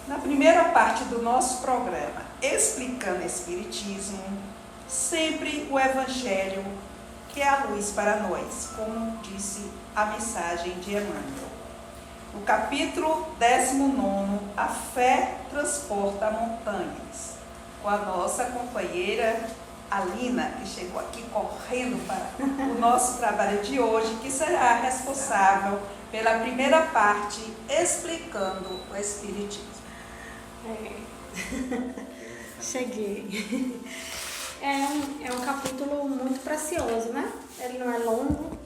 Na primeira parte do nosso programa, Explicando Espiritismo, sempre o Evangelho, que é a luz para nós, como disse a mensagem de Emmanuel. No capítulo 19, a fé transporta montanhas, com a nossa companheira Alina, que chegou aqui correndo para o nosso trabalho de hoje, que será responsável pela primeira parte, explicando o Espiritismo. Cheguei. É um capítulo muito precioso, né? Ele não é longo,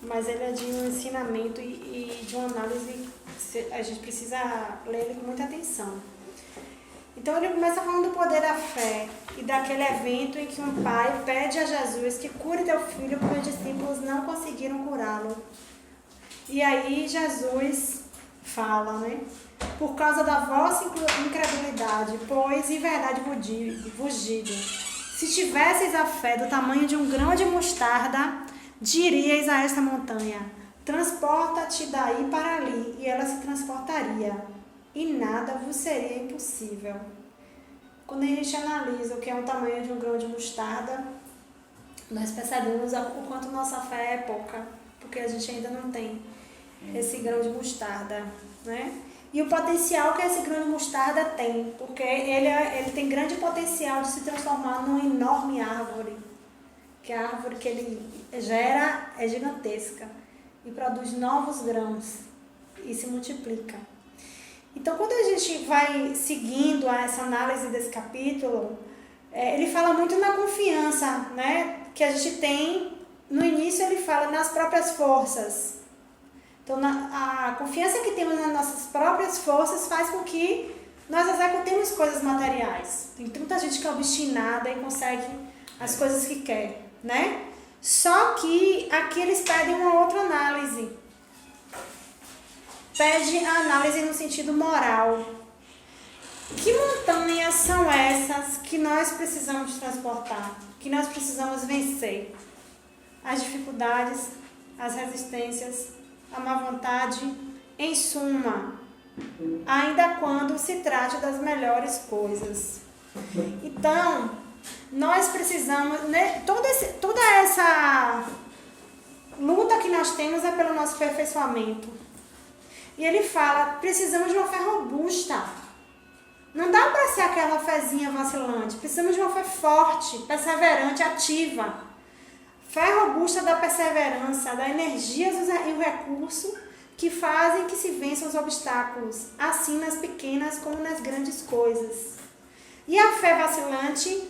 mas ele é de um ensinamento e de uma análise. A gente precisa ler ele com muita atenção. Então ele começa falando do poder da fé e daquele evento em que um pai pede a Jesus que cure teu filho porque os discípulos não conseguiram curá-lo. E aí Jesus fala, né? Por causa da vossa incredulidade, pois em verdade vos digo, se tivesseis a fé do tamanho de um grão de mostarda, diríeis a esta montanha, transporta-te daí para ali, e ela se transportaria, e nada vos seria impossível. Quando a gente analisa o que é o tamanho de um grão de mostarda, nós percebemos o quanto nossa fé é pouca, porque a gente ainda não tem esse grão de mostarda, né? E o potencial que esse grão de mostarda tem, porque ele tem grande potencial de se transformar numa enorme árvore, que a árvore que ele gera é gigantesca e produz novos grãos e se multiplica. Então, quando a gente vai seguindo essa análise desse capítulo, ele fala muito na confiança, né, que a gente tem. No início ele fala nas próprias forças. Então, a confiança que temos nas nossas próprias forças faz com que nós executemos coisas materiais. Tem tanta gente que é obstinada e consegue as coisas que quer, né? Só que aqui eles pedem uma outra análise. Pede a análise no sentido moral. Que montanhas são essas que nós precisamos transportar? Que nós precisamos vencer? As dificuldades, as resistências, a má vontade, em suma, ainda quando se trate das melhores coisas. Então, nós precisamos, né, toda essa luta que nós temos é pelo nosso aperfeiçoamento. E ele fala, precisamos de uma fé robusta. Não dá para ser aquela fezinha vacilante, precisamos de uma fé forte, perseverante, ativa. Fé robusta da perseverança, da energia e o recurso que fazem que se vençam os obstáculos, assim nas pequenas como nas grandes coisas. E a fé vacilante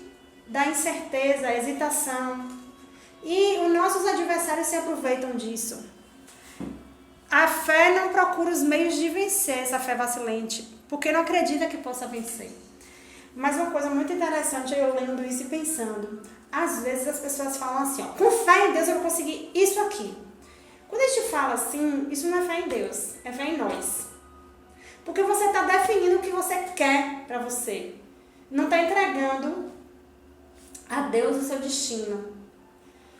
da incerteza, a hesitação. E os nossos adversários se aproveitam disso. A fé não procura os meios de vencer essa fé vacilante, porque não acredita que possa vencer. Mas uma coisa muito interessante, eu lendo isso e pensando, às vezes as pessoas falam assim, ó, com fé em Deus eu vou conseguir isso aqui. Quando a gente fala assim, isso não é fé em Deus, é fé em nós. Porque você está definindo o que você quer para você. Não está entregando a Deus o seu destino.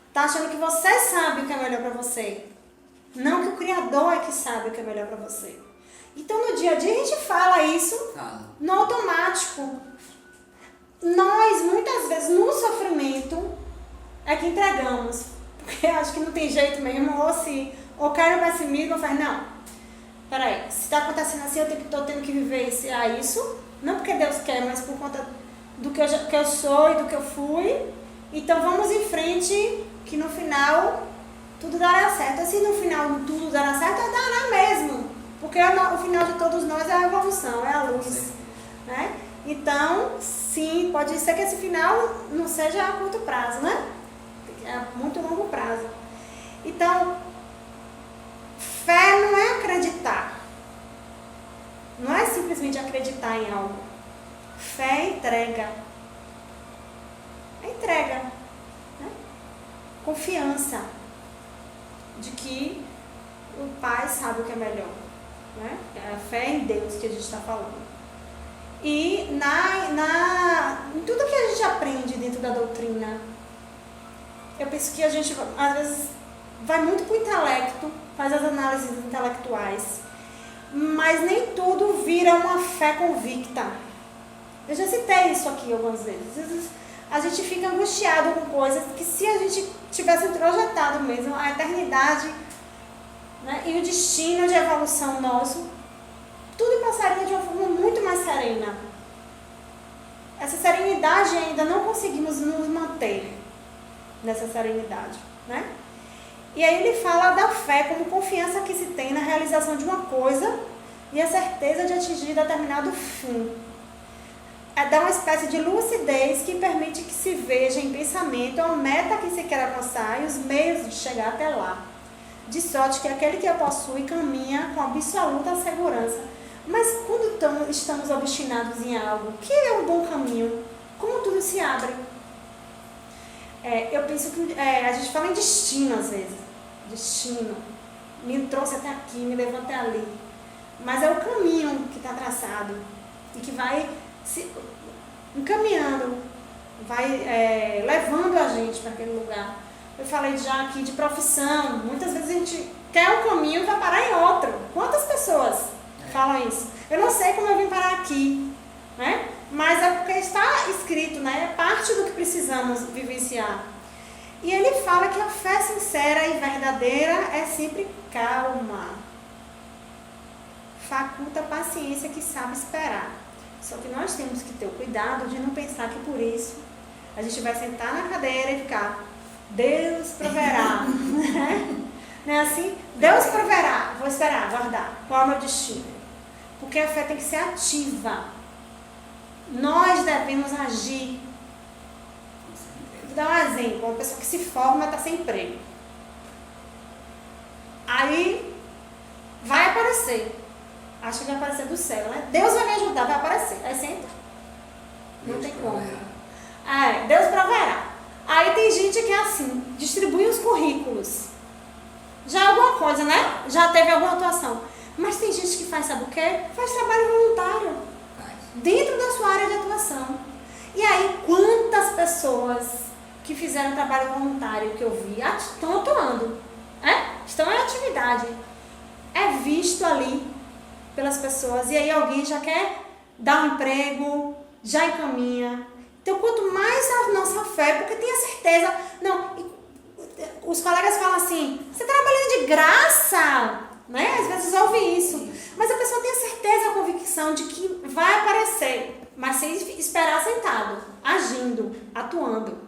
Está achando que você sabe o que é melhor para você. Não que o Criador é que sabe o que é melhor para você. Então no dia a dia a gente fala isso no automático. Nós, muitas vezes, no sofrimento, é que entregamos. Porque acho que não tem jeito mesmo, ou cai no pessimismo, ou faz, não, peraí, se está acontecendo assim, eu estou tendo que vivenciar isso, não porque Deus quer, mas por conta do que eu sou e do que eu fui, então vamos em frente, que no final tudo dará certo. Se no final tudo dará certo, dará mesmo, porque o final de todos nós é a evolução, é a luz, né? Então, sim, pode ser que esse final não seja a curto prazo, né? É a muito longo prazo. Então, fé não é acreditar. Não é simplesmente acreditar em algo. Fé é entrega. É entrega. Né? Confiança de que o Pai sabe o que é melhor. Né? É a fé em Deus que a gente está falando. E em tudo que a gente aprende dentro da doutrina, eu penso que a gente, às vezes, vai muito para o intelecto, faz as análises intelectuais. mas nem tudo vira uma fé convicta. Eu já citei isso aqui algumas vezes. Às vezes a gente fica angustiado com coisas que, se a gente tivesse projetado mesmo a eternidade, né, e o destino de evolução nosso, tudo passaria de uma forma muito mais serena. Essa serenidade ainda não conseguimos nos manter nessa serenidade, né? E aí ele fala da fé como confiança que se tem na realização de uma coisa e a certeza de atingir determinado fim. Dá uma espécie de lucidez que permite que se veja em pensamento a meta que se quer alcançar e os meios de chegar até lá. De sorte que aquele que a possui caminha com absoluta segurança. Mas quando estamos obstinados em algo, que é um bom caminho? Como tudo se abre? Eu penso que a gente fala em destino às vezes. Destino. Me trouxe até aqui, me levou até ali. Mas é o caminho que está traçado e que vai se encaminhando, vai levando a gente para aquele lugar. Eu falei já aqui de profissão. Muitas vezes a gente quer um caminho e vai parar em outro. Quantas pessoas falam isso? Eu não sei como eu vim parar aqui, né? Mas é porque está escrito, né? É parte do que precisamos vivenciar. E ele fala que a fé sincera e verdadeira é sempre calma. Faculta paciência que sabe esperar. Só que nós temos que ter o cuidado de não pensar que por isso a gente vai sentar na cadeira e ficar, Deus proverá. Não é assim? Deus proverá. Vou esperar, aguardar. Qual é o meu destino? Porque a fé tem que ser ativa. Nós devemos agir. Vou dar um exemplo. Uma pessoa que se forma está sem emprego. Aí vai aparecer. Acha que vai aparecer do céu, né? Deus vai me ajudar, vai aparecer. Aí senta. Não tem como. Deus proverá. Aí tem gente que é assim, distribui os currículos. Já é alguma coisa, né? Já teve alguma atuação. Mas tem gente que faz, sabe o quê? Faz trabalho voluntário. Dentro da sua área de atuação. E aí, quantas pessoas que fizeram trabalho voluntário que eu vi estão atuando? Estão em atividade. É visto ali pelas pessoas. E aí alguém já quer dar um emprego, já encaminha. Então, quanto mais a nossa fé, porque tem a certeza. Não, os colegas falam assim, você está trabalhando de graça, né? Às vezes ouve isso. Mas a pessoa tem a certeza, a convicção de que vai aparecer, mas sem esperar sentado, agindo, atuando.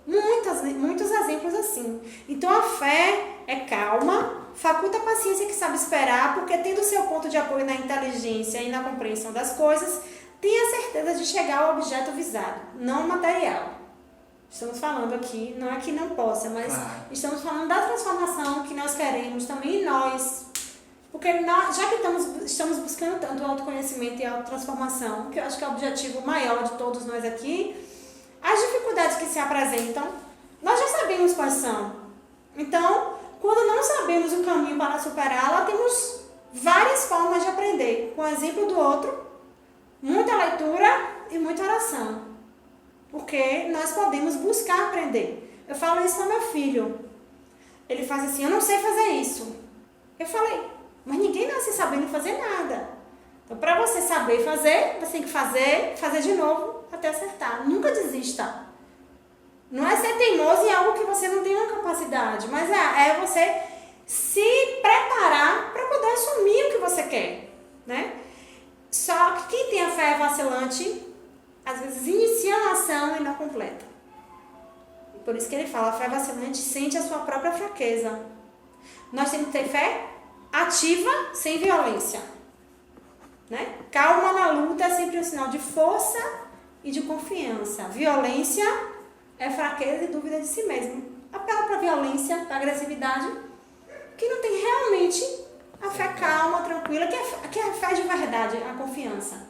Muitos exemplos assim. Então, a fé é calma, faculta a paciência que sabe esperar, porque tendo seu ponto de apoio na inteligência e na compreensão das coisas, tem a certeza de chegar ao objeto visado, não material. Estamos falando aqui, não é que não possa, mas estamos falando da transformação que nós queremos também em nós. Porque nós, já que estamos buscando tanto o autoconhecimento e a autotransformação, que eu acho que é o objetivo maior de todos nós aqui, as dificuldades que se apresentam, nós já sabemos quais são. Então, quando não sabemos o caminho para superá-la, temos várias formas de aprender. Com o exemplo do outro, muita leitura e muita oração. Porque nós podemos buscar aprender. Eu falo isso com meu filho. Ele faz assim, eu não sei fazer isso. Eu falei, mas ninguém nasce sabendo fazer nada. Então, para você saber fazer, você tem que fazer de novo até acertar. Nunca desista. Não é ser teimoso em algo que você não tem uma capacidade, mas é você se preparar para poder assumir o que você quer, né? Só que quem tem a fé vacilante, às vezes inicia a ação e não completa. Por isso que ele fala, a fé vacilante sente a sua própria fraqueza. Nós temos que ter fé ativa, sem violência. Né? Calma na luta é sempre um sinal de força e de confiança. Violência é fraqueza e dúvida de si mesmo. Apela para a violência, para a agressividade, que não tem realmente a fé calma, tranquila, que é a fé de verdade, a confiança.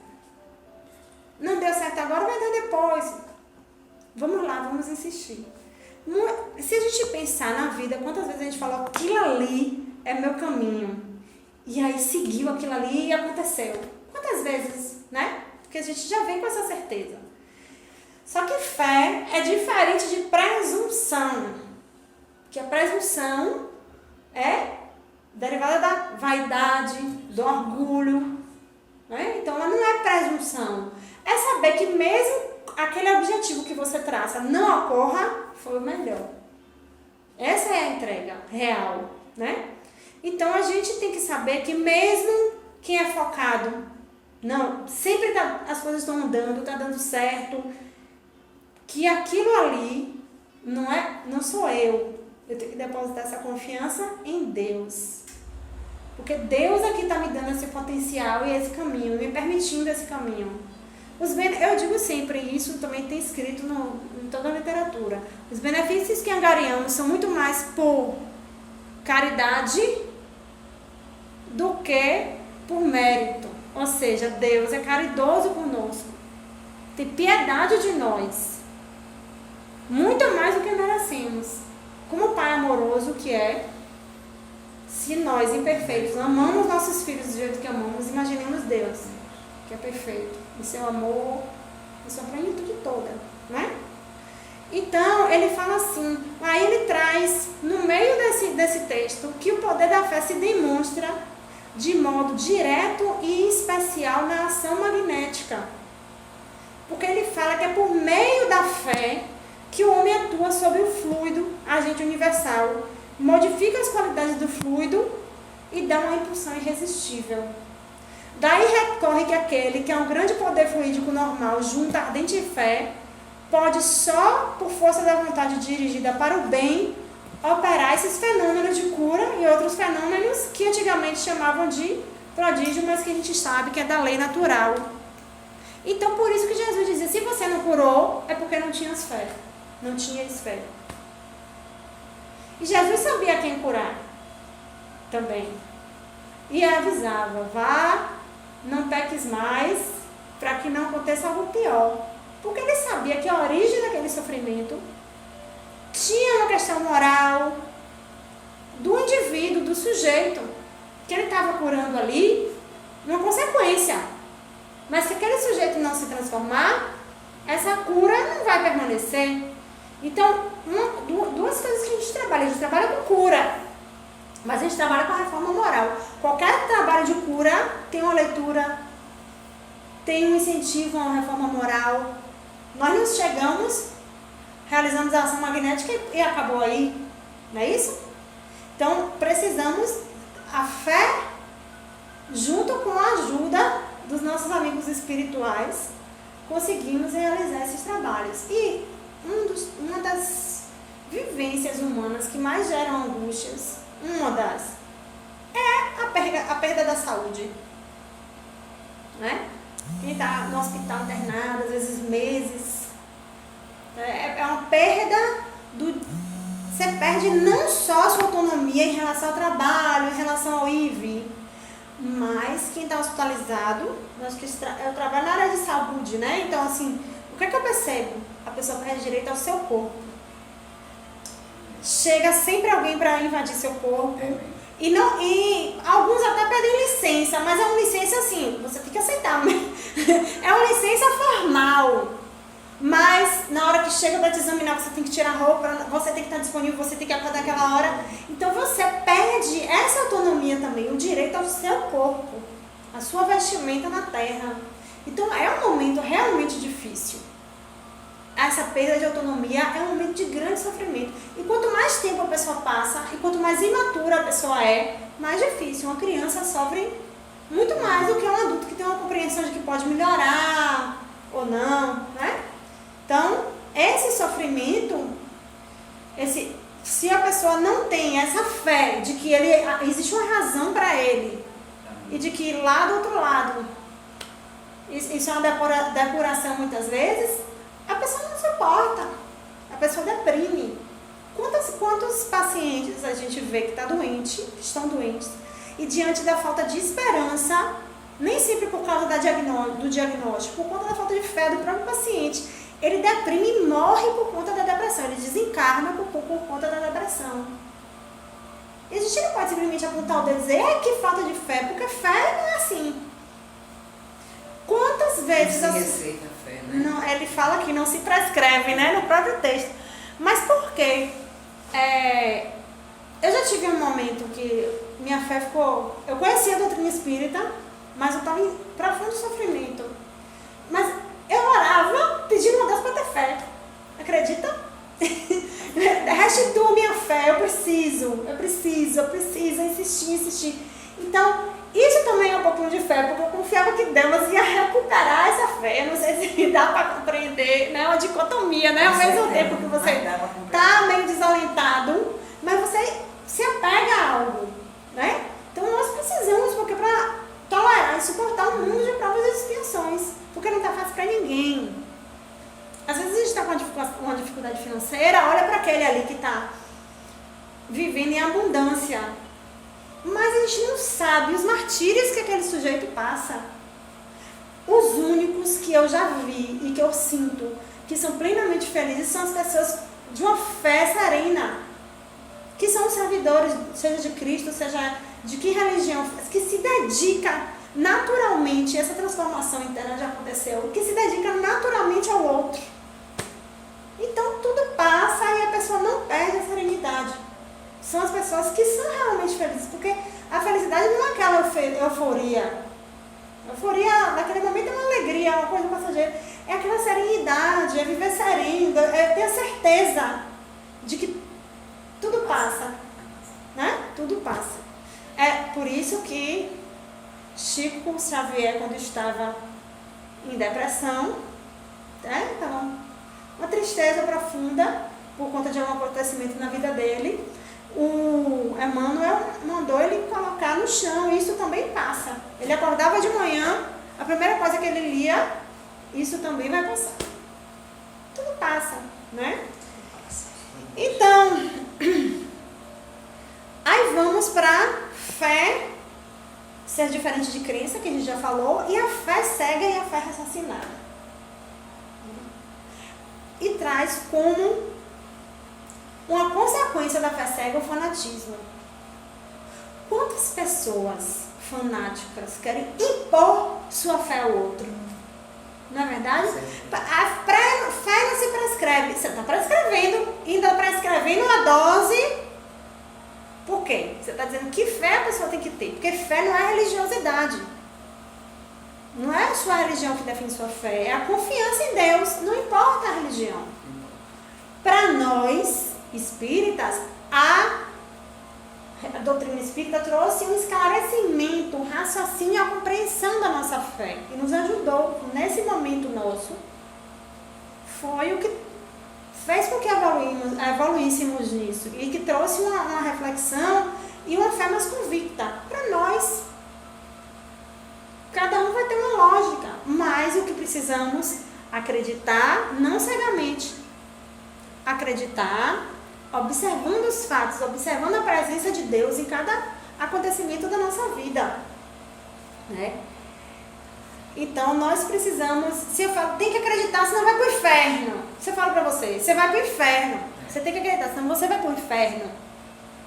Não deu certo agora, vai dar depois. Vamos lá, vamos insistir. Se a gente pensar na vida, quantas vezes a gente falou, aquilo ali é meu caminho. E aí seguiu aquilo ali e aconteceu. Quantas vezes, né? Porque a gente já vem com essa certeza. Só que fé é diferente de presunção. Que a presunção é derivada da vaidade, do orgulho, né? Então, ela não é presunção. É saber que mesmo aquele objetivo que você traça não ocorra, foi o melhor. Essa é a entrega real, né? Então, a gente tem que saber que mesmo quem é focado, não, sempre as coisas estão andando, está dando certo, que aquilo ali não sou eu. Eu tenho que depositar essa confiança em Deus. Porque Deus aqui está me dando esse potencial e esse caminho, me permitindo esse caminho. Eu digo sempre, isso também tem escrito em toda a literatura. Os benefícios que angariamos são muito mais por caridade do que por mérito. Ou seja, Deus é caridoso conosco. Tem piedade de nós. Muito mais do que merecemos. Como Pai amoroso que é, se nós, imperfeitos, amamos nossos filhos do jeito que amamos, imaginemos Deus, que é perfeito, em seu amor, em sua plenitude toda, né? Então, ele fala assim, aí ele traz, no meio desse texto, que o poder da fé se demonstra de modo direto e especial na ação magnética. Porque ele fala que é por meio da fé que o homem atua sobre o fluido, agente universal, modifica as qualidades do fluido e dá uma impulsão irresistível. Daí recorre que aquele que é um grande poder fluídico normal, junto à ardente fé, pode só por força da vontade dirigida para o bem, operar esses fenômenos de cura e outros fenômenos que antigamente chamavam de prodígio, mas que a gente sabe que é da lei natural. Então, por isso que Jesus dizia, se você não curou, é porque não tinhas fé. Não tinhas fé. E Jesus sabia quem curar também. E avisava, vá, não peques mais, para que não aconteça algo pior. Porque ele sabia que a origem daquele sofrimento tinha uma questão moral do indivíduo, do sujeito, que ele estava curando ali, uma consequência. Mas se aquele sujeito não se transformar, essa cura não vai permanecer. Então, duas coisas que a gente trabalha com cura, mas a gente trabalha com a reforma moral. Qualquer trabalho de cura tem uma leitura, tem um incentivo a uma reforma moral. Nós não chegamos, realizamos a ação magnética e acabou aí, não é isso? Então, precisamos a fé junto com a ajuda dos nossos amigos espirituais, conseguimos realizar esses trabalhos. E uma das vivências humanas que mais geram angústias, é a perda da saúde, né? Quem está no hospital internado, às vezes meses, é uma perda você perde não só a sua autonomia em relação ao trabalho, em relação ao IV, mas quem está hospitalizado, eu trabalho na área de saúde, né? Então, assim, o que é que eu percebo? A pessoa perde direito ao seu corpo. Chega sempre alguém para invadir seu corpo. E alguns até pedem licença, mas é uma licença assim, você tem que aceitar. É uma licença formal. Mas na hora que chega para te examinar, você tem que tirar a roupa, você tem que estar disponível, você tem que acordar aquela hora. Então você perde essa autonomia também, o direito ao seu corpo, a sua vestimenta na terra. Então é um momento realmente difícil. Essa perda de autonomia é um momento de grande sofrimento. E quanto mais tempo a pessoa passa, e quanto mais imatura a pessoa é, mais difícil. Uma criança sofre muito mais do que um adulto que tem uma compreensão de que pode melhorar ou não, né? Então, esse sofrimento, se a pessoa não tem essa fé de que existe uma razão para ele, e de que lá do outro lado, isso é uma depuração muitas vezes, a pessoa não suporta, a pessoa deprime. Quantos pacientes a gente vê que estão doentes, e diante da falta de esperança, nem sempre por causa do diagnóstico, por conta da falta de fé do próprio paciente, ele deprime e morre por conta da depressão, ele desencarna por conta da depressão. E a gente não pode simplesmente apontar o dedo e dizer, que falta de fé, porque fé não é assim. Quantas vezes... Não se receita a fé, né? Não, ele fala que não se prescreve, né, no próprio texto. Mas por quê? Eu já tive um momento que minha fé ficou... Eu conhecia a doutrina espírita, mas eu estava em profundo sofrimento. Mas eu orava pedindo a Deus para ter fé. Acredita? Restitua minha fé, eu preciso, insistir. Então, isso também é um pouquinho de fé, porque eu confiava que Deus ia recuperar essa fé. Eu não sei se dá para compreender, né? Uma dicotomia, né? Ao mesmo tempo que você está meio desorientado, mas você se apega a algo, né? Então nós precisamos, porque para tolerar e suportar um mundo de provas e expiações, porque não está fácil para ninguém. Às vezes a gente está com uma dificuldade financeira, olha para aquele ali que está vivendo em abundância, mas a gente não sabe os martírios que aquele sujeito passa. Os únicos que eu já vi e que eu sinto que são plenamente felizes são as pessoas de uma fé serena, que são os servidores, seja de Cristo, seja de que religião, que se dedica naturalmente, essa transformação interna já aconteceu, que se dedica naturalmente ao outro. Então tudo passa e a pessoa não perde a serenidade. São as pessoas que são realmente felizes, porque a felicidade não é aquela euforia. A euforia naquele momento é uma alegria, uma coisa passageira. É aquela serenidade, é viver sereno, é ter a certeza de que tudo passa, né? Tudo passa. É por isso que Chico Xavier, quando estava em depressão, né? Então, uma tristeza profunda por conta de algum acontecimento na vida dele, o Emmanuel mandou ele colocar no chão, e isso também passa. Ele acordava de manhã, a primeira coisa que ele lia, isso também vai passar. Tudo passa, né? Então, aí vamos para fé ser diferente de crença, que a gente já falou, e a fé cega e a fé raciocinada. E traz como uma consequência da fé cega o fanatismo. Quantas pessoas fanáticas querem impor sua fé ao outro? Não é verdade? A fé não se prescreve. Você está prescrevendo, ainda prescrevendo uma dose. Por quê? Você está dizendo que fé a pessoa tem que ter. Porque fé não é religiosidade. Não é a sua religião que define sua fé. É a confiança em Deus. Não importa a religião. Para nós espíritas, a doutrina espírita trouxe um esclarecimento, um raciocínio, a compreensão da nossa fé, e nos ajudou nesse momento nosso. Foi o que fez com que evoluíssemos nisso, e que trouxe uma reflexão e uma fé mais convicta para nós. Cada um vai ter uma lógica, mas o que precisamos acreditar, não cegamente, acreditar observando os fatos, observando a presença de Deus em cada acontecimento da nossa vida, né? Então nós precisamos, se eu falo, tem que acreditar, senão vai para o inferno. Se eu falo para você, você vai para o inferno, você tem que acreditar, senão você vai para o inferno.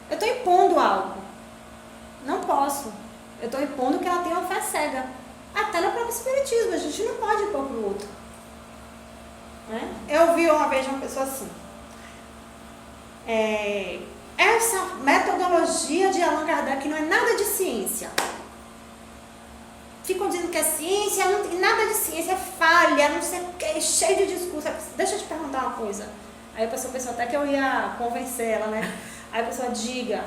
Eu estou impondo algo. Não posso. Eu estou impondo que ela tem uma fé cega. Até no próprio espiritismo, a gente não pode impor para o outro, né? Eu ouvi uma vez uma pessoa assim, essa metodologia de Allan Kardec não é nada de ciência. Ficam dizendo que é ciência, não tem nada de ciência, é falha, não sei o que, cheio de discurso. Deixa eu te perguntar uma coisa. Aí a pessoa pensou até que eu ia convencer ela, né? Aí a pessoa, diga,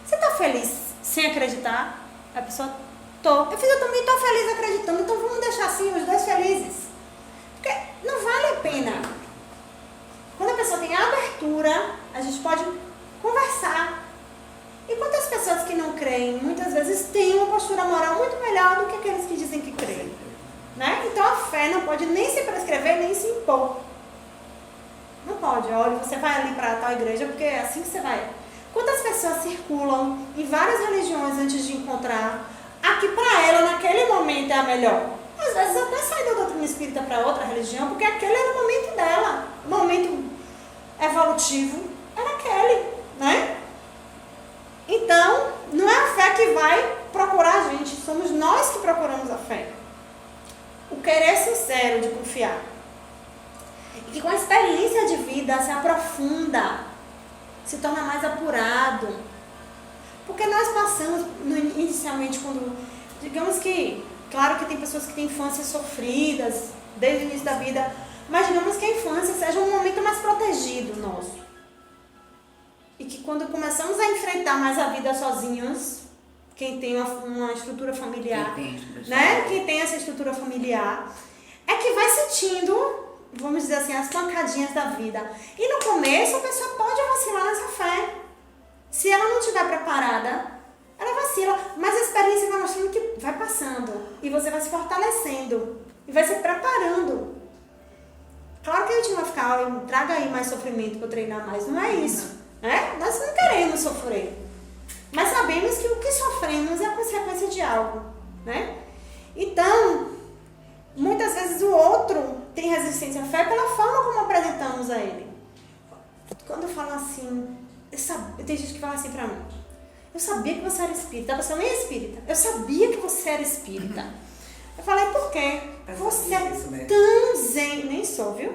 você está feliz sem acreditar? A pessoa, tô. Eu também estou feliz acreditando, então vamos deixar assim os dois felizes. Porque não vale a pena. Quando a pessoa tem abertura, a gente pode conversar. E quantas pessoas que não creem, muitas vezes têm uma postura moral muito melhor do que aqueles que dizem que creem, né? Então a fé não pode nem se prescrever, nem se impor. Não pode, olha, você vai ali para tal igreja porque é assim que você vai. Quantas pessoas circulam em várias religiões antes de encontrar a que para ela naquele momento é a melhor? Às vezes até sai da doutrina espírita para outra religião, porque aquele era o momento dela, o momento evolutivo era aquele, né? Então, não é a fé que vai procurar a gente, somos nós que procuramos a fé. O querer sincero de confiar. E que com a experiência de vida se aprofunda, se torna mais apurado. Porque nós passamos, inicialmente, quando, digamos que, claro que tem pessoas que têm infâncias sofridas, desde o início da vida, mas digamos que a infância seja um momento mais protegido nosso. E que quando começamos a enfrentar mais a vida sozinhos, quem tem uma estrutura familiar, quem tem essa estrutura familiar, é que vai sentindo, vamos dizer assim, as pancadinhas da vida. E no começo a pessoa pode vacilar nessa fé. Se ela não estiver preparada, ela vacila. Mas a experiência vai mostrando que vai passando. E você vai se fortalecendo. E vai se preparando. Claro que a gente não vai ficar, traga aí mais sofrimento para eu treinar mais. Não é isso. Né? Nós não queremos sofrer. Mas sabemos que o que sofremos é a consequência de algo. Né? Então, muitas vezes o outro tem resistência à fé pela forma como apresentamos a ele. Quando eu falo assim, tem gente que fala assim pra mim, eu sabia que você era espírita, a pessoa nem é espírita, eu sabia que você era espírita. Eu falei, por quê? Você é tão zen, nem sou, viu?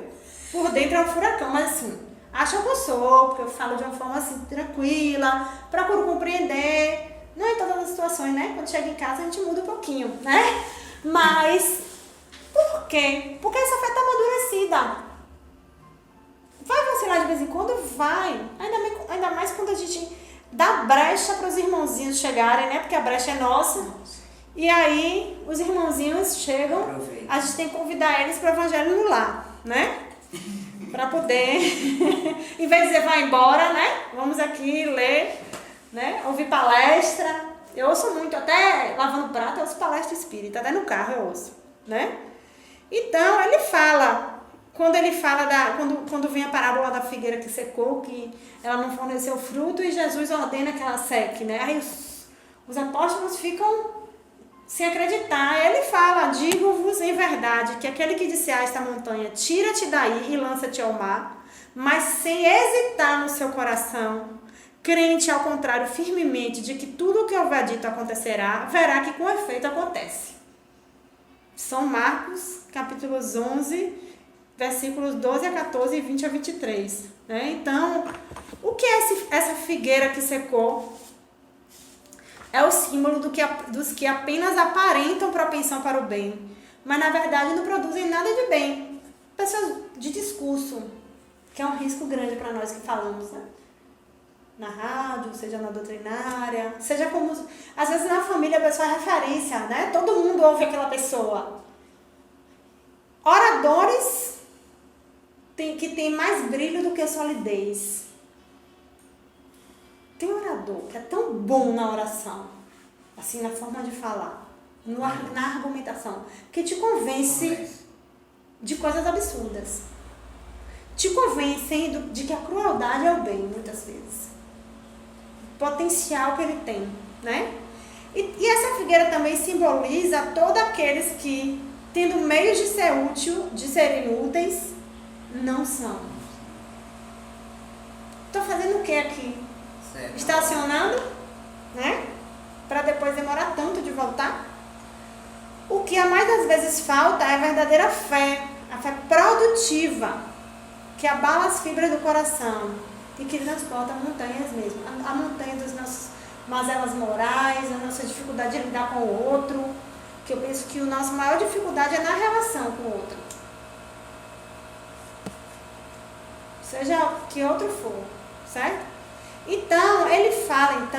Por dentro é um furacão, mas assim, acham que eu sou, porque eu falo de uma forma assim, tranquila, procuro compreender, não em todas as situações, né? Quando chega em casa a gente muda um pouquinho, né? Mas, por quê? Porque essa fé está amadurecida. Vai vacilar de vez em quando? Vai. Ainda mais quando a gente dá brecha para os irmãozinhos chegarem, né? Porque a brecha é nossa. E aí, os irmãozinhos chegam, a gente tem que convidar eles para o evangelho no lar, né? Para poder, em vez de dizer vai embora, né? Vamos aqui ler, né? Ouvir palestra. Eu ouço muito, até lavando prato, eu ouço palestra espírita, até no carro eu ouço, né? Então, ele fala... Quando ele fala quando vem a parábola da figueira que secou, que ela não forneceu fruto e Jesus ordena que ela seque, né? Aí os apóstolos ficam sem acreditar. Aí ele fala, digo-vos em verdade, que aquele que disse a esta montanha, tira-te daí e lança-te ao mar, mas sem hesitar no seu coração, crente ao contrário firmemente de que tudo o que houver dito acontecerá, verá que com efeito acontece. São Marcos, capítulos 11, versículos 12 a 14 e 20 a 23. Né? Então, o que é essa figueira que secou? É o símbolo dos que apenas aparentam propensão para o bem, mas na verdade não produzem nada de bem. Pessoas de discurso, que é um risco grande para nós que falamos, né? Na rádio, seja na doutrinária, seja como... Às vezes na família a pessoa é referência, né? Todo mundo ouve aquela pessoa. Oradores que tem mais brilho do que solidez. Tem orador que é tão bom na oração, assim, na forma de falar, na argumentação, que te convence de coisas absurdas. Te convencem de que a crueldade é o bem, muitas vezes. O potencial que ele tem, né? E essa figueira também simboliza todos aqueles que, tendo meios de ser útil, de serem úteis, não são. Estou fazendo o que aqui? Certo. Estacionando, né? Para depois demorar tanto de voltar. O que a mais das vezes falta é a verdadeira fé, a fé produtiva, que abala as fibras do coração e que transporta montanhas mesmo. A montanha das nossas mazelas morais, a nossa dificuldade de lidar com o outro, que eu penso que a nossa maior dificuldade é na relação com o outro. Seja que outro for, certo? Então, ele fala,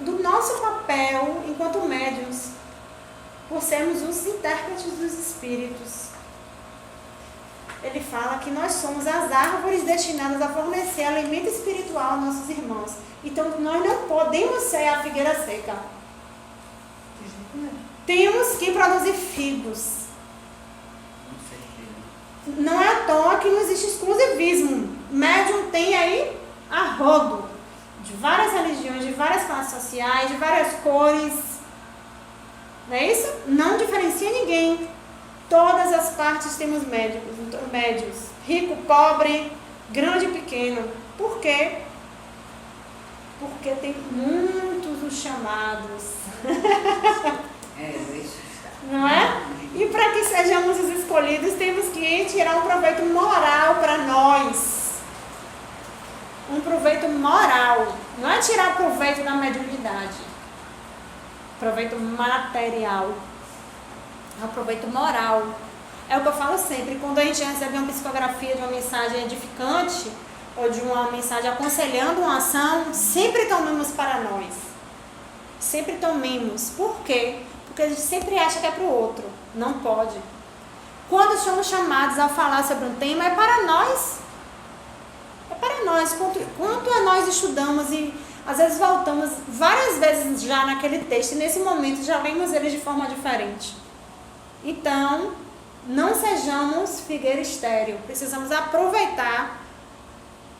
do nosso papel enquanto médiuns, por sermos os intérpretes dos espíritos. Ele fala que nós somos as árvores destinadas a fornecer alimento espiritual aos nossos irmãos. Então, nós não podemos ser a figueira seca. Temos que produzir figos. Não é à toa que não existe exclusivismo. Médium tem aí a rodo, de várias religiões, de várias classes sociais, de várias cores. Não é isso? Não diferencia ninguém. Todas as partes temos médios. Rico, pobre, grande e pequeno. Por quê? Porque tem muitos os chamados. Não é? E para que sejamos os escolhidos, temos que tirar um proveito moral para nós. um proveito moral. Não é tirar proveito da mediunidade. Proveito material. É um proveito moral. É o que eu falo sempre. Quando a gente recebe uma psicografia de uma mensagem edificante ou de uma mensagem aconselhando uma ação, sempre tomemos para nós. Sempre tomemos. Por quê? Porque a gente sempre acha que é para o outro. Não pode. Quando somos chamados a falar sobre um tema, é para nós. É para nós. Quanto a nós estudamos e às vezes voltamos várias vezes já naquele texto e nesse momento já lemos ele de forma diferente. Então, não sejamos figueira estéril. Precisamos aproveitar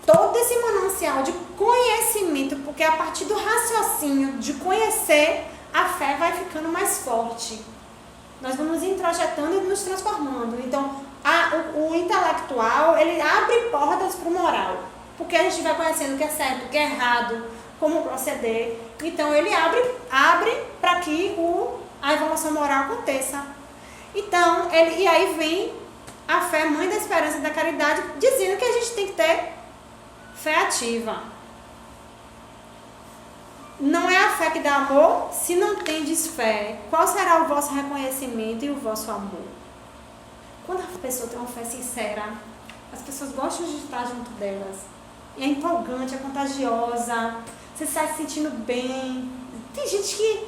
todo esse manancial de conhecimento, porque a partir do raciocínio de conhecer, a fé vai ficando mais forte. Nós vamos introjetando e nos transformando. Então, o intelectual, ele abre portas para o moral, porque a gente vai conhecendo o que é certo, o que é errado, como proceder. Então, ele abre para que a evolução moral aconteça. Então, e aí vem a fé, mãe da esperança e da caridade, dizendo que a gente tem que ter fé ativa. Não é a fé que dá amor se não tendes fé. Qual será o vosso reconhecimento e o vosso amor? Quando a pessoa tem uma fé sincera, as pessoas gostam de estar junto delas. E é empolgante, é contagiosa, você sai se sentindo bem. Tem gente que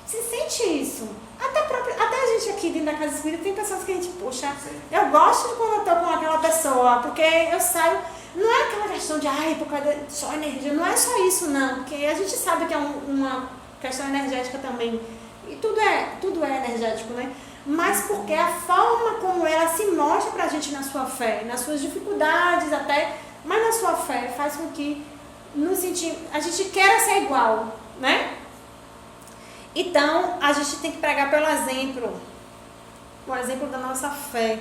se sente isso. Até a gente aqui dentro da Casa Espírita tem pessoas que a gente, poxa, eu gosto de quando eu estou com aquela pessoa, porque eu saio. Não é aquela questão de, por causa de só energia, não é só isso não, porque a gente sabe que é uma questão energética também, e tudo é energético, né? Mas porque a forma como ela se mostra pra gente na sua fé, nas suas dificuldades até, mas na sua fé faz com que a gente queira ser igual, né? Então, a gente tem que pregar pelo exemplo, o exemplo da nossa fé,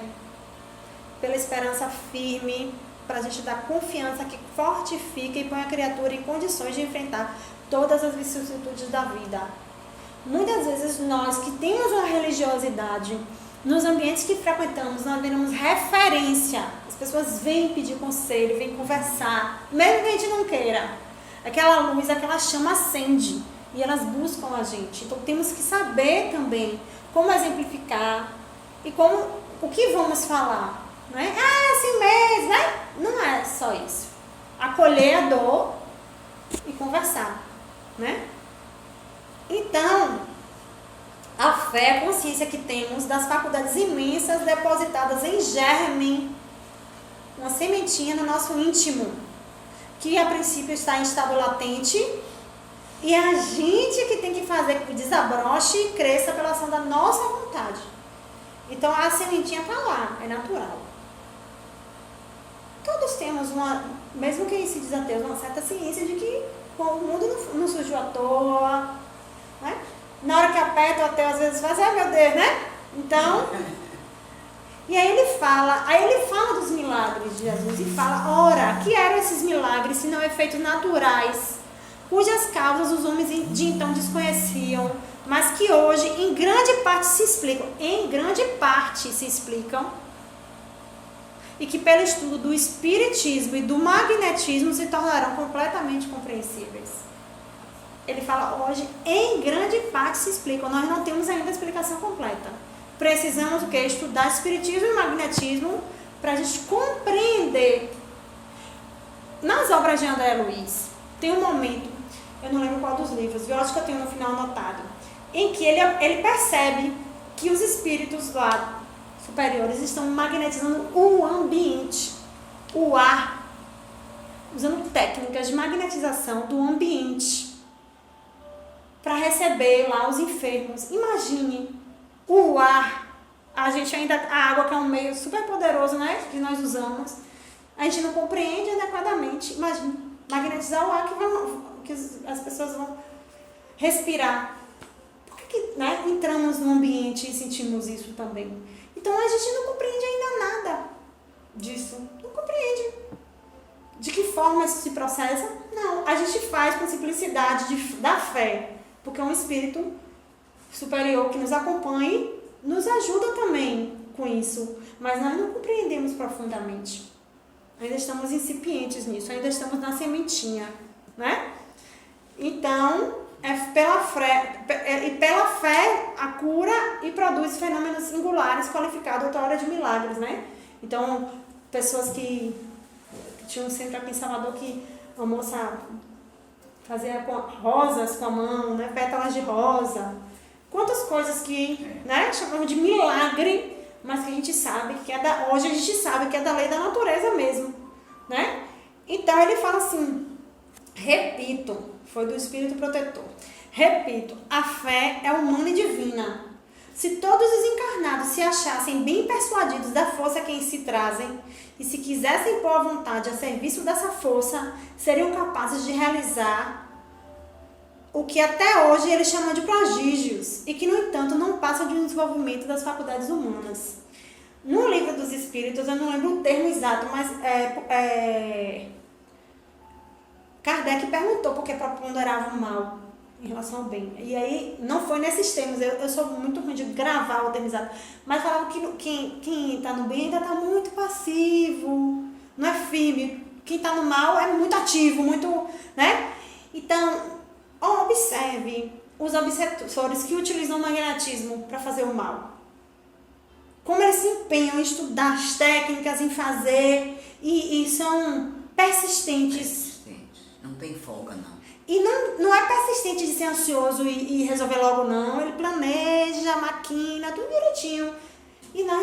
pela esperança firme, para a gente dar confiança que fortifica e põe a criatura em condições de enfrentar todas as vicissitudes da vida. Muitas vezes nós que temos uma religiosidade, nos ambientes que frequentamos, nós viramos referência. As pessoas vêm pedir conselho, vêm conversar, mesmo que a gente não queira. Aquela luz, aquela chama acende e elas buscam a gente. Então temos que saber também como exemplificar e o que vamos falar. Não é? Assim mesmo, né? Não é só isso. Acolher a dor e conversar, né? Então, a fé é a consciência que temos das faculdades imensas depositadas em germe, uma sementinha no nosso íntimo, que a princípio está em estado latente, e a gente que tem que fazer que desabroche e cresça pela ação da nossa vontade. Então, a sementinha está lá, é natural. Todos temos mesmo quem se diz ateu, uma certa ciência de que o mundo não surgiu à toa, né? Na hora que aperta o ateu às vezes faz, meu Deus, né? Então, e aí ele fala dos milagres de Jesus e fala, ora, que eram esses milagres se não efeitos naturais, cujas causas os homens de então desconheciam, mas que hoje em grande parte se explicam, e que pelo estudo do espiritismo e do magnetismo se tornarão completamente compreensíveis. Ele fala, hoje, em grande parte se explicam, nós não temos ainda a explicação completa. Precisamos o quê? Estudar espiritismo e magnetismo para a gente compreender. Nas obras de André Luiz, tem um momento, eu não lembro qual dos livros, eu acho que eu tenho no final anotado, em que ele percebe que os espíritos lá superiores estão magnetizando o ambiente, o ar, usando técnicas de magnetização do ambiente para receber lá os enfermos. Imagine o ar, a água que é um meio super poderoso, né, que nós usamos, a gente não compreende adequadamente. Imagine magnetizar o ar que as pessoas vão respirar. Por que né, entramos no ambiente e sentimos isso também? Então a gente não compreende ainda nada disso. Não compreende. De que forma isso se processa? Não. A gente faz com simplicidade da fé. Porque um espírito superior que nos acompanhe nos ajuda também com isso. Mas nós não compreendemos profundamente. Ainda estamos incipientes nisso, ainda estamos na sementinha, né? Então, pela fé a cura e produz fenômenos singulares qualificados outra hora de milagres, né? Então, pessoas que tinha um centro aqui em Salvador que a moça fazia rosas com a mão, né? Pétalas de rosa. Quantas coisas que, né, chamamos de milagre, mas que a gente sabe que hoje a gente sabe que é da lei da natureza mesmo, né? Então ele fala assim, repito, foi do Espírito Protetor, repito, a fé é humana e divina. Se todos os encarnados se achassem bem persuadidos da força que em si trazem, e se quisessem pôr a vontade a serviço dessa força, seriam capazes de realizar o que até hoje eles chamam de prodígios, e que, no entanto, não passam de um desenvolvimento das faculdades humanas. No Livro dos Espíritos, eu não lembro o termo exato, mas Kardec perguntou por que preponderava o mal em relação ao bem. E aí, não foi nesses termos, eu sou muito ruim de gravar o termo exato, mas falava que quem está no bem ainda está muito passivo, não é firme. Quem está no mal é muito ativo, muito, né? Então, observe os obsessores que utilizam o magnetismo para fazer o mal. Como eles se empenham em estudar as técnicas, em fazer, e são persistentes. Não tem folga, não. E não é persistente de ser ansioso e resolver logo, não. Ele planeja, maquina, tudo direitinho. E nós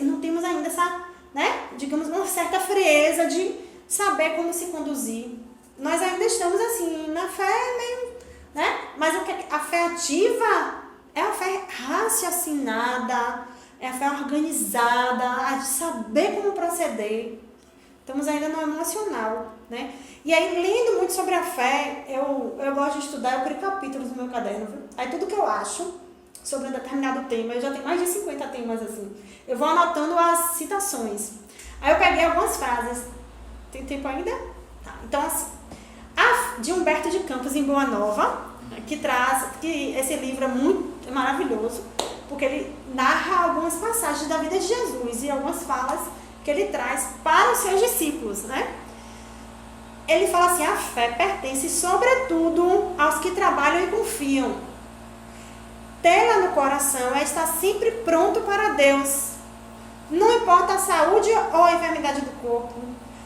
não temos ainda essa, né, digamos, uma certa frieza de saber como se conduzir. Nós ainda estamos assim, na fé meio, né? Mas a fé ativa é a fé raciocinada, é a fé organizada, a de saber como proceder. Estamos ainda no emocional, né? E aí, lendo muito sobre a fé, eu gosto de estudar, eu crio capítulos no meu caderno, viu? Aí tudo que eu acho sobre um determinado tema, eu já tenho mais de 50 temas assim, eu vou anotando as citações. Aí eu peguei algumas frases. Tem tempo ainda? Tá. Então, assim, de Humberto de Campos, em Boa Nova, que esse livro é maravilhoso, porque ele narra algumas passagens da vida de Jesus e algumas falas que ele traz para os seus discípulos, né? Ele fala assim, a fé pertence sobretudo aos que trabalham e confiam. Tê-la no coração é estar sempre pronto para Deus. Não importa a saúde ou a enfermidade do corpo,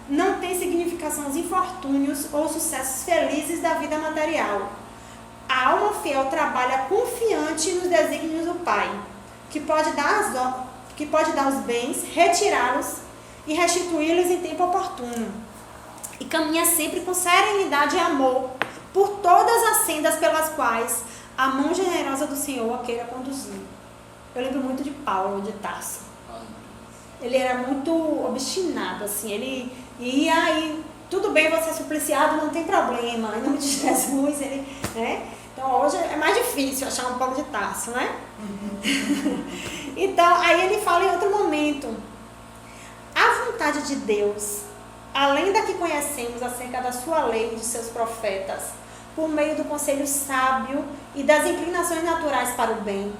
não tem significação os infortúnios ou sucessos felizes da vida material. A alma fiel trabalha confiante nos desígnios do Pai, que pode dar os bens, retirá-los e restituí-los em tempo oportuno. E caminha sempre com serenidade e amor por todas as sendas pelas quais a mão generosa do Senhor a queira conduzir. Eu lembro muito de Paulo de Tarso. Ele era muito obstinado, assim, ele ia e tudo bem você é supliciado, não tem problema, em nome de Jesus, ele, né? Então hoje é mais difícil achar um Paulo de Tarso, né? Então, aí ele fala em outro momento, a vontade de Deus, além da que conhecemos acerca da sua lei e de seus profetas, por meio do conselho sábio e das inclinações naturais para o bem,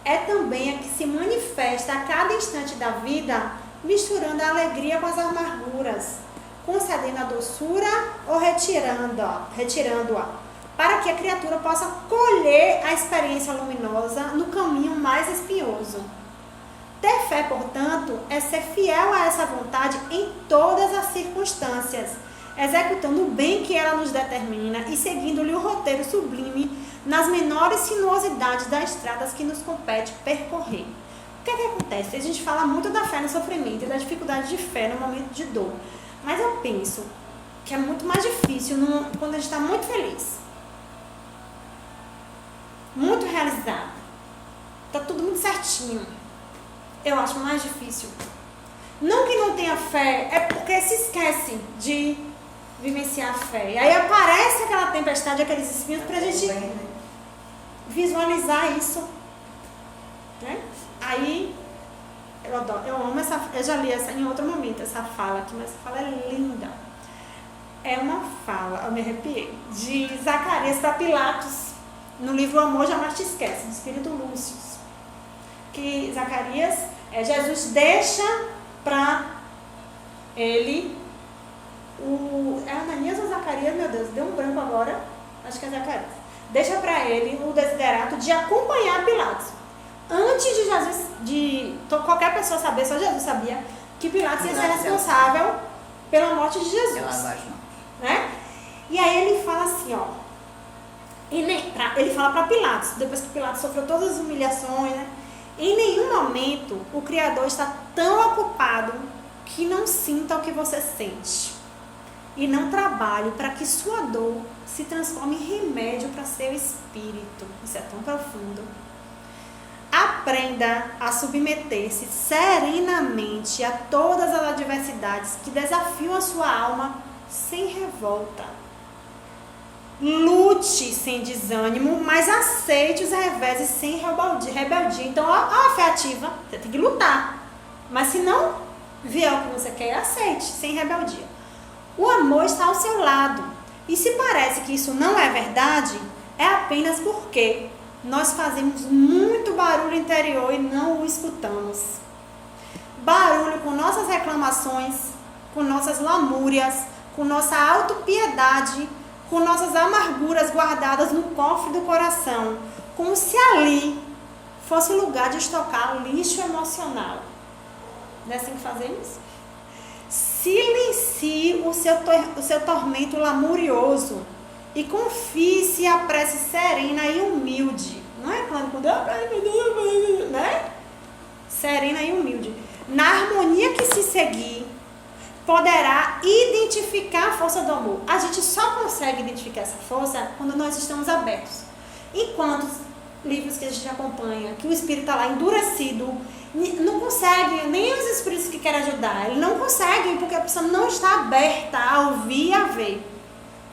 é também a que se manifesta a cada instante da vida, misturando a alegria com as amarguras, concedendo a doçura ou retirando-a, para que a criatura possa colher a experiência luminosa no caminho mais espinhoso. Ter fé, portanto, é ser fiel a essa vontade em todas as circunstâncias, executando o bem que ela nos determina e seguindo-lhe o roteiro sublime nas menores sinuosidades das estradas que nos compete percorrer. O que é que acontece? A gente fala muito da fé no sofrimento e da dificuldade de fé no momento de dor, mas eu penso que é muito mais difícil quando a gente está muito feliz, muito realizado, está tudo muito certinho. Eu acho mais difícil. Não que não tenha fé, é porque se esquece de vivenciar a fé. E aí aparece aquela tempestade, aqueles espinhos, pra gente visualizar isso, né? Aí, eu amo essa, eu já li essa em outro momento, essa fala aqui, mas essa fala é linda. É uma fala, eu me arrepiei, de Zacarias para Pilatos, no livro O Amor Jamais Te Esquece, do Espírito Lúcio. Que Zacarias, Jesus deixa para é Ananias ou Zacarias, meu Deus, deu um branco agora, acho que é Zacarias, deixa para ele o desiderato de acompanhar Pilatos. Antes de Jesus, qualquer pessoa saber, só Jesus sabia, que Pilatos ia ser responsável pela morte de Jesus. Ela lavar as mãos. Né? E aí ele fala assim, ó, ele fala para Pilatos, depois que Pilatos sofreu todas as humilhações, né? Em nenhum momento o Criador está tão ocupado que não sinta o que você sente e não trabalhe para que sua dor se transforme em remédio para seu espírito. Isso é tão profundo. Aprenda a submeter-se serenamente a todas as adversidades que desafiam a sua alma sem revolta. Lute sem desânimo, mas aceite os reveses sem rebeldia. Então, a fé ativa, você tem que lutar. Mas se não vier o que você quer, aceite, sem rebeldia. O amor está ao seu lado. E se parece que isso não é verdade, é apenas porque nós fazemos muito barulho interior e não o escutamos. Barulho com nossas reclamações, com nossas lamúrias, com nossa autopiedade, com nossas amarguras guardadas no cofre do coração, como se ali fosse o lugar de estocar lixo emocional. Não é assim que fazemos? Silencie o seu tormento lamurioso e confie-se a prece serena e humilde. Não é claro com Deus, né? Serena e humilde. Na harmonia que se seguir, poderá identificar a força do amor. A gente só consegue identificar essa força quando nós estamos abertos. Enquanto livros que a gente acompanha, que o espírito está lá endurecido, não consegue, nem os espíritos que querem ajudar, ele não consegue, porque a pessoa não está aberta a ouvir e a ver.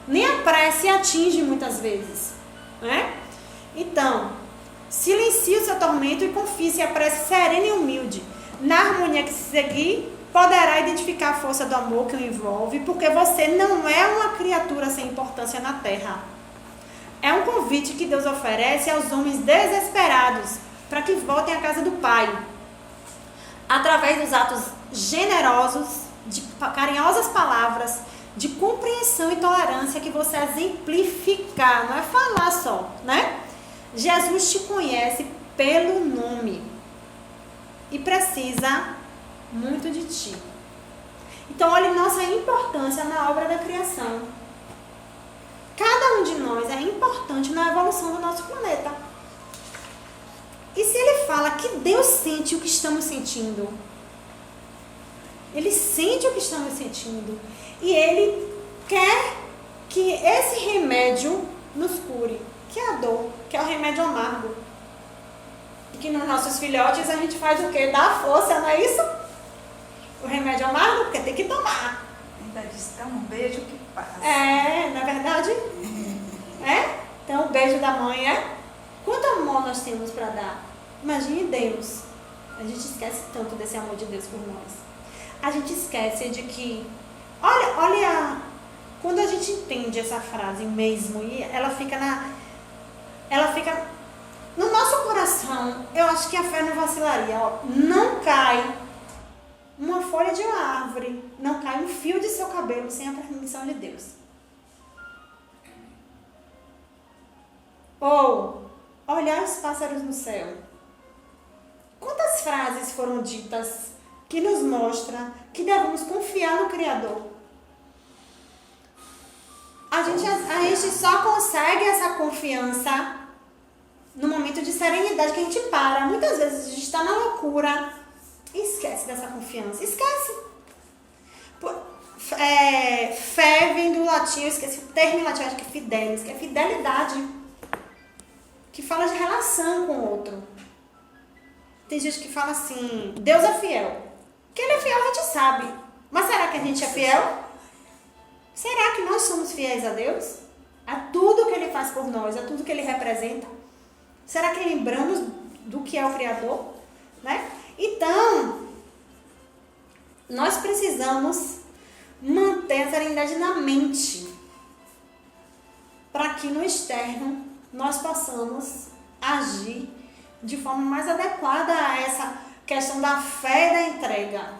Nem a prece atinge muitas vezes, né? Então, silencie o seu tormento e confie-se a prece serena e humilde. Na harmonia que se seguir, poderá identificar a força do amor que o envolve, porque você não é uma criatura sem importância na terra. É um convite que Deus oferece aos homens desesperados para que voltem à casa do Pai. Através dos atos generosos, de carinhosas palavras, de compreensão e tolerância que você exemplificar, não é falar só, né? Jesus te conhece pelo nome e precisa muito de ti. Então, olhe nossa importância na obra da criação. Cada um de nós é importante na evolução do nosso planeta. E se ele fala que Deus sente o que estamos sentindo, ele sente o que estamos sentindo, e ele quer que esse remédio nos cure, que é a dor, que é o remédio amargo. E que nos nossos filhotes a gente faz o quê? Dá força, não é isso? O remédio amargo, porque tem que tomar. Ainda diz, dá um beijo que passa. É, na verdade, Então o beijo da mãe é quanto amor nós temos para dar. Imagine Deus. A gente esquece tanto desse amor de Deus por nós. A gente esquece de que, olha, quando a gente entende essa frase mesmo, e ela fica no nosso coração, eu acho que a fé não vacilaria. Não cai uma folha de uma árvore, não cai um fio de seu cabelo sem a permissão de Deus. Ou olhar os pássaros no céu. Quantas frases foram ditas que nos mostram que devemos confiar no Criador? A gente só consegue essa confiança no momento de serenidade que a gente para. Muitas vezes a gente está na loucura e esquece dessa confiança. Esquece. Fé vem do latim, eu esqueci o termo em latim, acho que é fidelis, que é fidelidade, que fala de relação com o outro. Tem gente que fala assim, Deus é fiel. Que ele é fiel a gente sabe. Mas será que a gente é fiel? Será que nós somos fiéis a Deus? A tudo que ele faz por nós, a tudo que ele representa? Será que lembramos do que é o Criador? Né? Então, nós precisamos manter a serenidade na mente, para que no externo nós possamos agir de forma mais adequada a essa questão da fé e da entrega.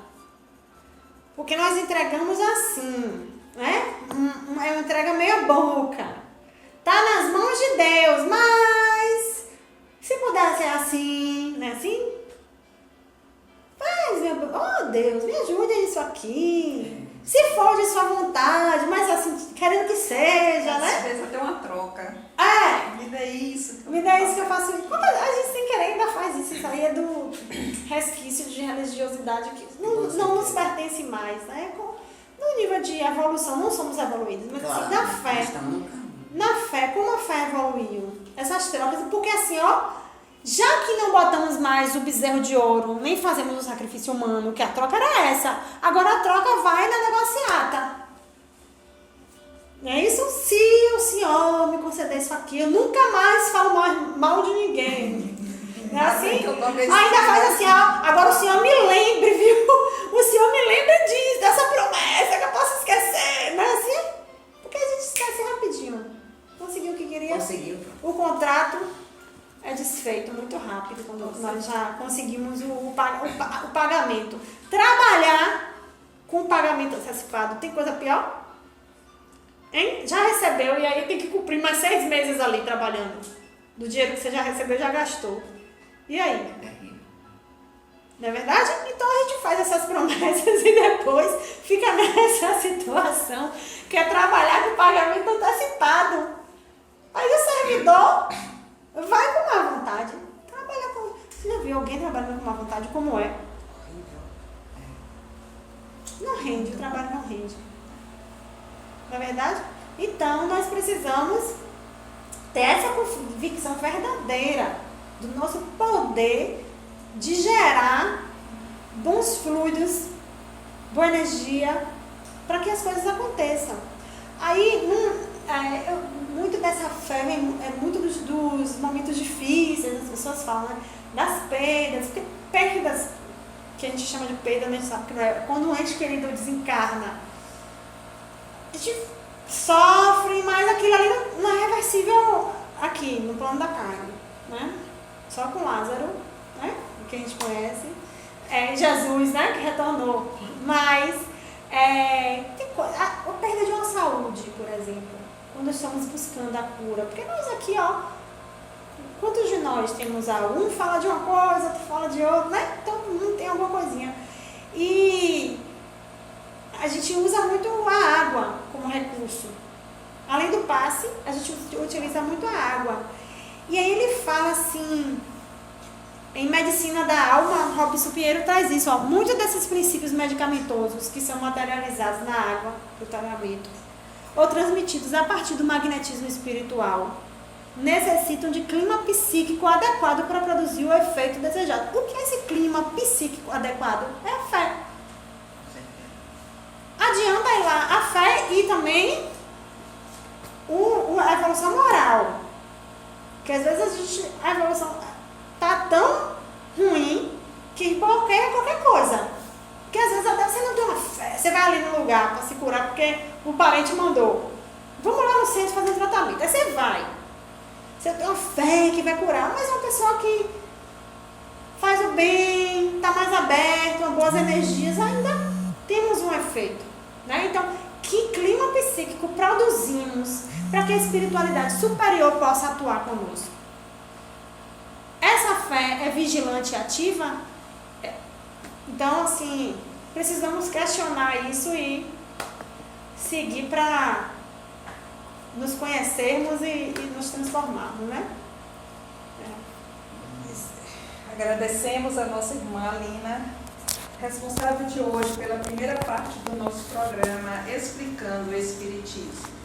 Porque nós entregamos assim, né? É uma entrega meia boca. Tá nas mãos de Deus, mas se puder ser assim, né? Assim, faz, oh Deus, me ajude nisso aqui. Se for de sua vontade, mas assim, querendo que seja, né? Às vezes até uma troca. É. Me dê isso. Me dá isso que eu faço. A gente sem querer ainda faz isso. Isso aí é do resquício de religiosidade que não nos pertence mais, né? No nível de evolução, não somos evoluídos, mas Claro, assim, na nós fé. estamos no caminho. Na fé, como a fé evoluiu? Essas trocas, porque assim, ó, já que não botamos mais o bezerro de ouro, nem fazemos o sacrifício humano, que a troca era essa, agora a troca vai na negociata. É isso? Se o Senhor me conceder isso aqui, eu nunca mais falo mal de ninguém. É assim? Ainda faz assim, ó, agora o Senhor me lembre, viu? O Senhor me lembra disso, dessa promessa que eu posso esquecer. Não é assim? Porque a gente esquece rapidinho. Conseguiu o que queria? Conseguiu. O contrato é desfeito muito rápido quando nós já conseguimos o pagamento. Trabalhar com pagamento antecipado, tem coisa pior? Hein? Já recebeu e aí tem que cumprir mais 6 meses ali trabalhando. Do dinheiro que você já recebeu, já gastou. E aí? Não é verdade? Então a gente faz essas promessas e depois fica nessa situação que é trabalhar com pagamento antecipado. Aí o servidor vai com má vontade. Trabalha com... Você já viu alguém trabalhando com má vontade como é? Não rende, o trabalho não rende. Não é verdade? Então nós precisamos ter essa convicção verdadeira do nosso poder de gerar bons fluidos, boa energia, para que as coisas aconteçam. Aí, muito dessa fé é muito dos momentos difíceis, as pessoas falam, né? Das perdas, porque perdas, que a gente chama de perda, a gente sabe que não é, quando um ente querido desencarna, a gente sofre, mas aquilo ali não é reversível aqui, no plano da carne, né? Só com Lázaro, né? Que a gente conhece, Jesus, né? Que retornou, mas tem coisa, a perda de uma saúde, por exemplo, quando estamos buscando a cura, porque nós aqui, ó, quantos de nós temos um fala de uma coisa, outro fala de outra, né? Todo mundo tem alguma coisinha. E a gente usa muito a água como recurso. Além do passe, a gente utiliza muito a água. E aí ele fala assim, em Medicina da Alma, Robson Pinheiro traz isso, ó, muitos desses princípios medicamentosos que são materializados na água do tratamento, ou transmitidos a partir do magnetismo espiritual, necessitam de clima psíquico adequado para produzir o efeito desejado. O que é esse clima psíquico adequado? É a fé. Adianta ir lá a fé e também a evolução moral. Porque às vezes a evolução tá tão ruim que bloqueia qualquer coisa. Porque às vezes até você não tem uma fé. Você vai ali no lugar para se curar porque o parente mandou. Vamos lá no centro fazer tratamento. Aí você vai. Você tem uma fé que vai curar, mas uma pessoa que faz o bem, está mais aberta, boas energias, ainda temos um efeito. Né? Então, que clima psíquico produzimos para que a espiritualidade superior possa atuar conosco? Essa fé é vigilante e ativa? Então, assim, precisamos questionar isso e seguir para nos conhecermos e nos transformarmos, né? Agradecemos a nossa irmã Lina, responsável de hoje pela primeira parte do nosso programa Explicando o Espiritismo.